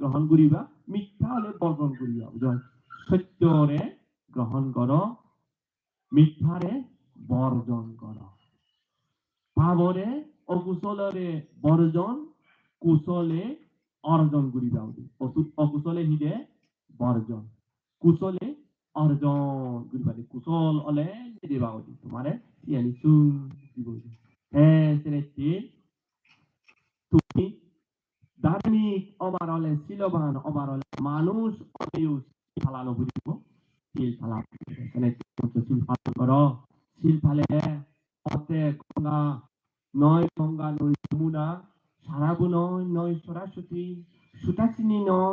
গ্রহণ করিবা মিথ্যা হলে বর্জন করিবা সত্যরে গ্রহণ কর মিথ্যারে বর্জন কর পাবরে অকুশলরে বর্জন কুশলে অর্জন করিবা অকুশলে হিদে বর্জন কুশলে অর্জন করিবা কুশল হলে দিবা তোমারে ইয়ানি সুন দিব হ্যাঁ সেনেতি তুমি ধার্মিক অবার হলে শিলবান অবার হলে মানুষ ফালানো বুঝিব শিল ফালা শিল ফালন কর শিল ফালে অতে গঙ্গা নয় যমুনা সারাবু নয় নয় সরস্বতী সুতাচিনী নয়